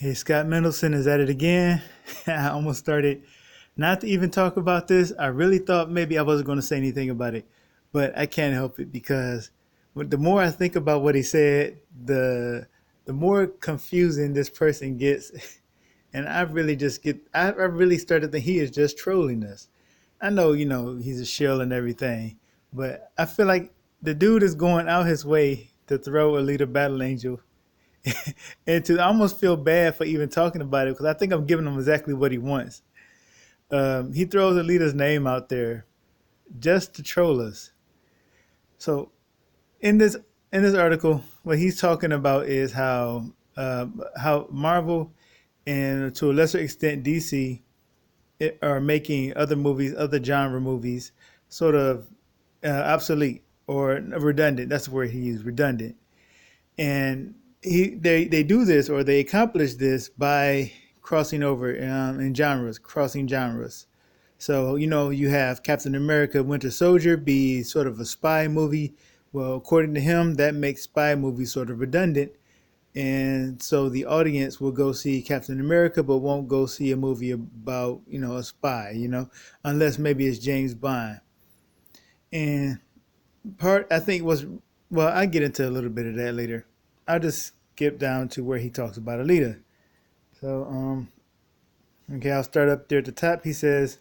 Hey, Scott Mendelson is at it again. I almost started not to even talk about this. I really thought maybe I wasn't going to say anything about it, but I can't help it because the more I think about what he said, the more confusing this person gets, and I really started to think he is just trolling us. I know, he's a shill and everything, but I feel like the dude is going out his way to throw Alita Battle Angel and to almost feel bad for even talking about it because I think I'm giving him exactly what he wants. He throws Alita's name out there just to troll us. So in this in this article, what he's talking about is how Marvel and to a lesser extent DC are making other movies, other genre movies, sort of obsolete or redundant. That's the word he used, redundant. And they do this or they accomplish this by crossing over in genres, crossing genres. So you have Captain America: Winter Soldier be sort of a spy movie. Well, according to him, that makes spy movies sort of redundant, and so the audience will go see Captain America, but won't go see a movie about a spy. Unless maybe it's James Bond. And part I think was well, I get into a little bit of that later. I'll just skip down to where he talks about Alita. So okay, I'll start up there at the top. He says,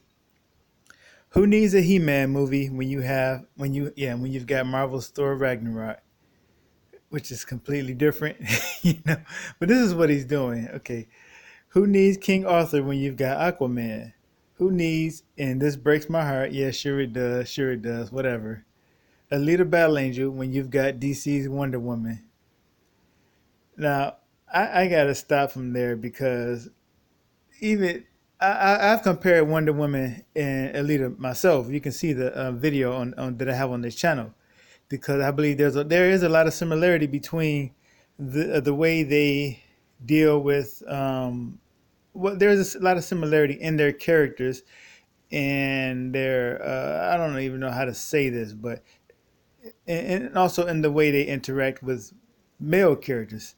"Who needs a He-Man movie when you've got Marvel's Thor Ragnarok, which is completely different, you know." But this is what he's doing. Okay, who needs King Arthur when you've got Aquaman? Who needs, and this breaks my heart. Yeah, sure it does. Whatever. Alita Battle Angel when you've got DC's Wonder Woman. Now, I gotta stop from there because even I've compared Wonder Woman and Alita myself. You can see the video on that I have on this channel because I believe there is a lot of similarity between the way they deal with there's a lot of similarity in their characters and their I don't even know how to say this, but and also in the way they interact with male characters.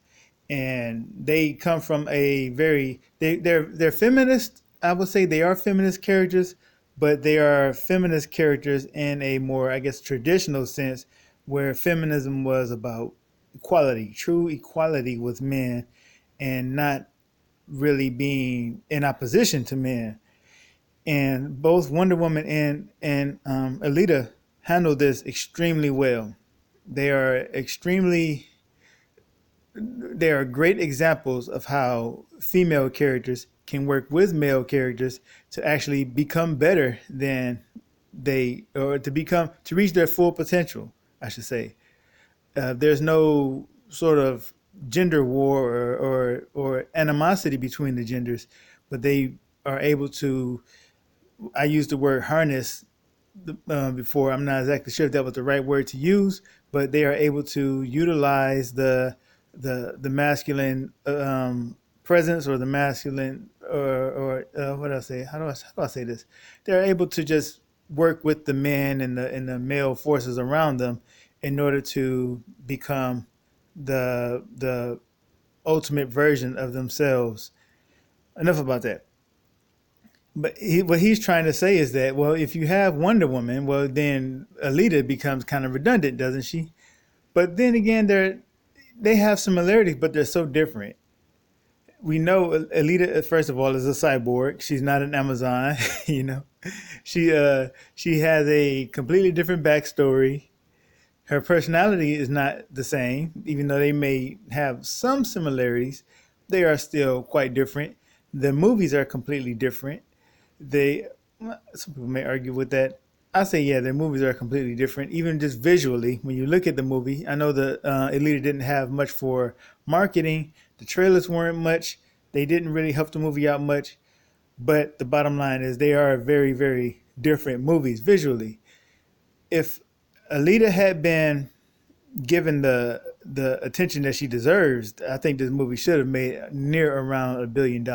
And they come from a very they're feminist. I would say they are feminist characters, but they are feminist characters in a more, I guess, traditional sense, where feminism was about equality, true equality with men, and not really being in opposition to men. And both Wonder Woman and Alita handle this extremely well. They are extremely they are great examples of how female characters can work with male characters to actually become better than or to reach their full potential, I should say. There's no sort of gender war or animosity between the genders, but they are able to, I used the word harness before. I'm not exactly sure if that was the right word to use, but they are able to utilize the masculine presence or the masculine or what do I say? How do I say this? They're able to just work with the men and the male forces around them in order to become the ultimate version of themselves. Enough about that. But what he's trying to say is that, well, if you have Wonder Woman, well, then Alita becomes kind of redundant, doesn't she? But then again, they have similarities, but they're so different. We know Alita, first of all, is a cyborg. She's not an Amazon, you know. She has a completely different backstory. Her personality is not the same, even though they may have some similarities. They are still quite different. The movies are completely different. They Some people may argue with that. I say yeah, their movies are completely different, even just visually. When you look at the movie, I know the Elita didn't have much for marketing. The trailers weren't much. They didn't really help the movie out much. But the bottom line is they are very, very different movies visually. If Alita had been given the attention that she deserves, I think this movie should have made near around $1 billion.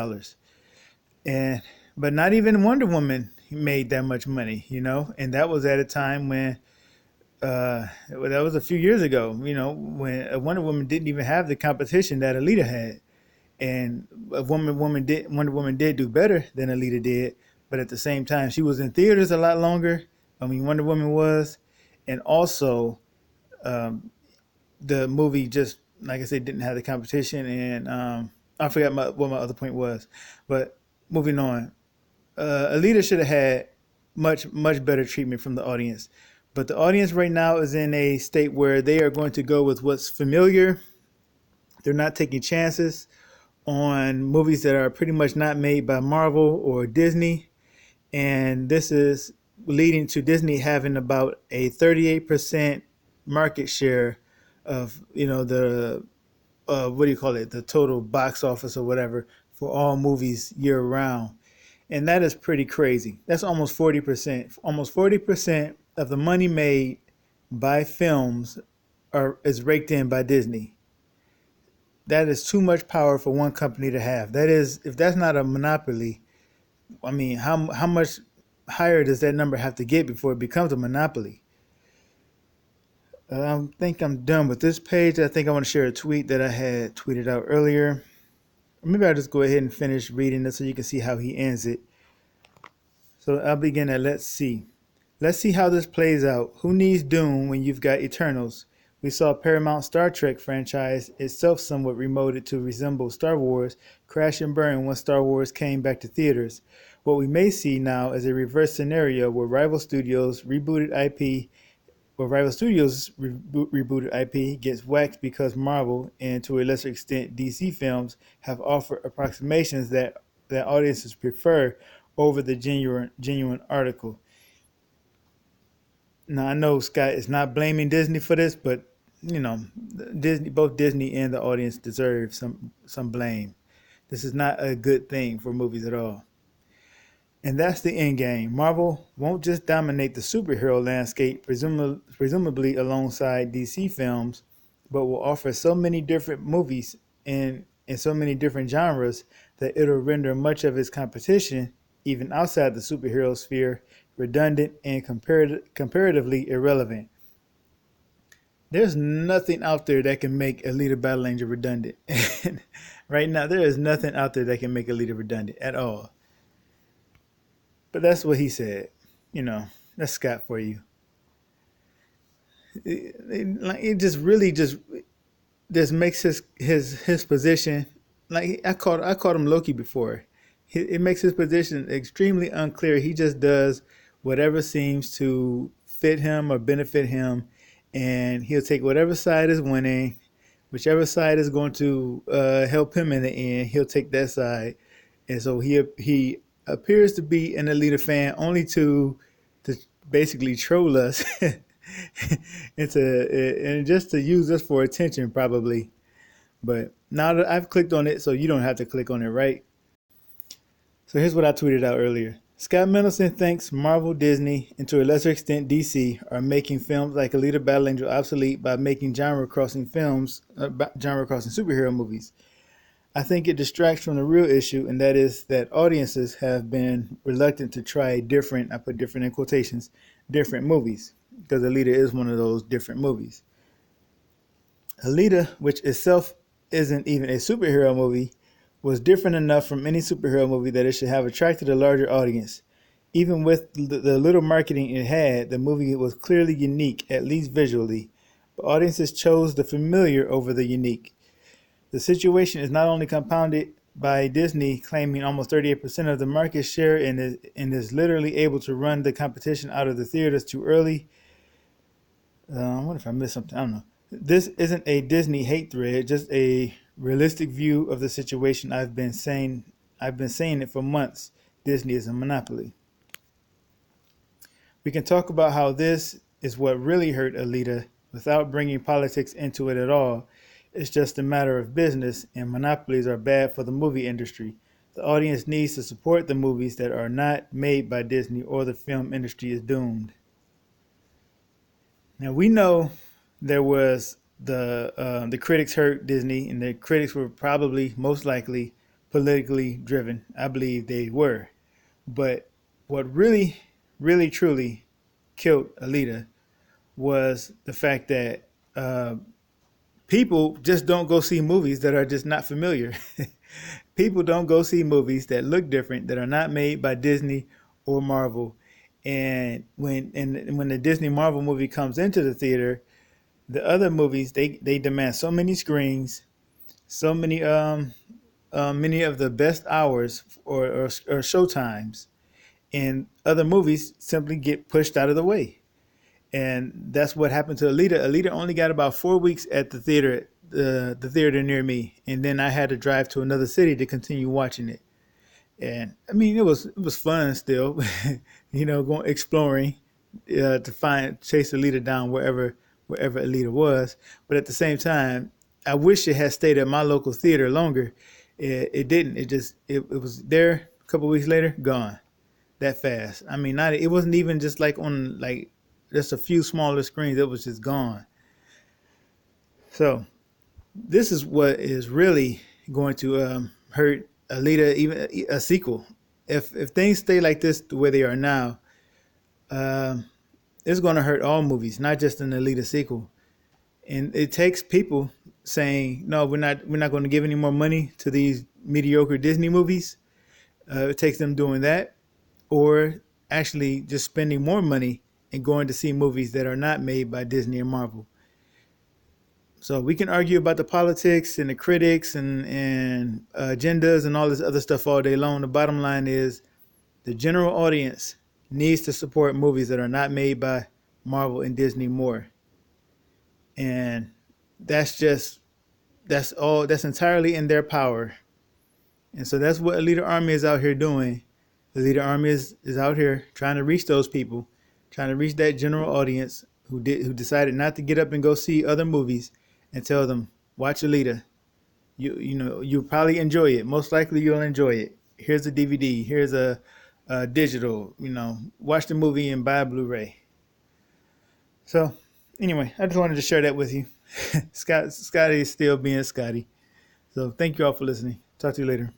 And but not even Wonder Woman made that much money, and that was at a time when that was a few years ago, when Wonder Woman didn't even have the competition that Alita had, And Wonder Woman did do better than Alita did, but at the same time, she was in theaters a lot longer. I mean, Wonder Woman was, and also the movie just like I said didn't have the competition. And I forgot what my other point was, but moving on, Alita should have had much better treatment from the audience. But the audience right now is in a state where they are going to go with what's familiar. They're not taking chances on movies that are pretty much not made by Marvel or Disney. And this is leading to Disney having about a 38% market share of, the, what do you call it, the total box office or whatever for all movies year round. And that is pretty crazy. That's almost 40%. Almost 40% of the money made by films is raked in by Disney. That is too much power for one company to have. That is, if that's not a monopoly, I mean, how much higher does that number have to get before it becomes a monopoly? I think I'm done with this page. I think I want to share a tweet that I had tweeted out earlier. Maybe I'll just go ahead and finish reading this so you can see how he ends it. So I'll begin at let's see. Let's see how this plays out. Who needs Doom when you've got Eternals? We saw Paramount Star Trek franchise, itself somewhat remoted to resemble Star Wars, crash and burn when Star Wars came back to theaters. What we may see now is a reverse scenario where rival studios rebooted IP gets waxed because Marvel and to a lesser extent DC films have offered approximations that audiences prefer over the genuine article. Now I know Scott is not blaming Disney for this, but both Disney and the audience deserve some blame. This is not a good thing for movies at all. And that's the end game. Marvel won't just dominate the superhero landscape, presumably alongside DC films, but will offer so many different movies in so many different genres that it'll render much of its competition, even outside the superhero sphere, redundant and comparatively irrelevant. There's nothing out there that can make Alita Battle Angel redundant. Right now, there is nothing out there that can make Alita redundant at all. But that's what he said. You know, that's Scott for you. It just really just makes his position, like I called him Loki before. It makes his position extremely unclear. He just does whatever seems to fit him or benefit him, and he'll take whatever side is winning, whichever side is going to help him in the end. He'll take that side, and so he appears to be an Alita fan only to basically troll us and just to use us for attention probably. But now that I've clicked on it, so you don't have to click on it, right? So here's what I tweeted out earlier. Scott Mendelson thinks Marvel, Disney, and to a lesser extent DC, are making films like Alita Battle Angel obsolete by making genre-crossing superhero movies. I think it distracts from the real issue, and that is that audiences have been reluctant to try different, I put different in quotations, different movies, because Alita is one of those different movies. Alita, which itself isn't even a superhero movie, was different enough from any superhero movie that it should have attracted a larger audience. Even with the little marketing it had, the movie was clearly unique, at least visually. But audiences chose the familiar over the unique. The situation is not only compounded by Disney claiming almost 38% of the market share and is literally able to run the competition out of the theaters too early. I wonder if I missed something. I don't know. This isn't a Disney hate thread, just a realistic view of the situation. I've been saying it for months. Disney is a monopoly. We can talk about how this is what really hurt Alita without bringing politics into it at all. It's just a matter of business, and monopolies are bad for the movie industry. The audience needs to support the movies that are not made by Disney, or the film industry is doomed. Now we know there was the critics hurt Disney, and the critics were probably most likely politically driven. I believe they were, but what really, really, truly killed Alita was the fact that People just don't go see movies that are just not familiar. People don't go see movies that look different, that are not made by Disney or Marvel. And when the Disney Marvel movie comes into the theater, the other movies they demand so many screens, so many of the best hours or show times, and other movies simply get pushed out of the way. And that's what happened to Alita. Alita only got about 4 weeks at the theater near me, and then I had to drive to another city to continue watching it. And I mean, it was fun still, going exploring to find chase Alita down wherever Alita was. But at the same time, I wish it had stayed at my local theater longer. It didn't. It was there a couple weeks later, gone that fast. I mean, not it wasn't even just like on like just a few smaller screens. It was just gone. So this is what is really going to hurt Alita, even a sequel. If things stay like this the way they are now, um, it's going to hurt all movies, not just an Alita sequel. And it takes people saying, "No, we're not going to give any more money to these mediocre Disney movies." It takes them doing that, or actually just spending more money and going to see movies that are not made by Disney or Marvel. So we can argue about the politics and the critics and agendas and all this other stuff all day long. The bottom line is the general audience needs to support movies that are not made by Marvel and Disney more. And that's just that's entirely in their power. And so that's what Elite Army is out here doing. Elite Army is out here trying to reach those people, trying to reach that general audience who decided not to get up and go see other movies and tell them, watch Alita. You'll probably enjoy it. Most likely you'll enjoy it. Here's a DVD. Here's a digital. Watch the movie and buy a Blu-ray. So anyway, I just wanted to share that with you. Scotty is still being Scotty. So thank you all for listening. Talk to you later.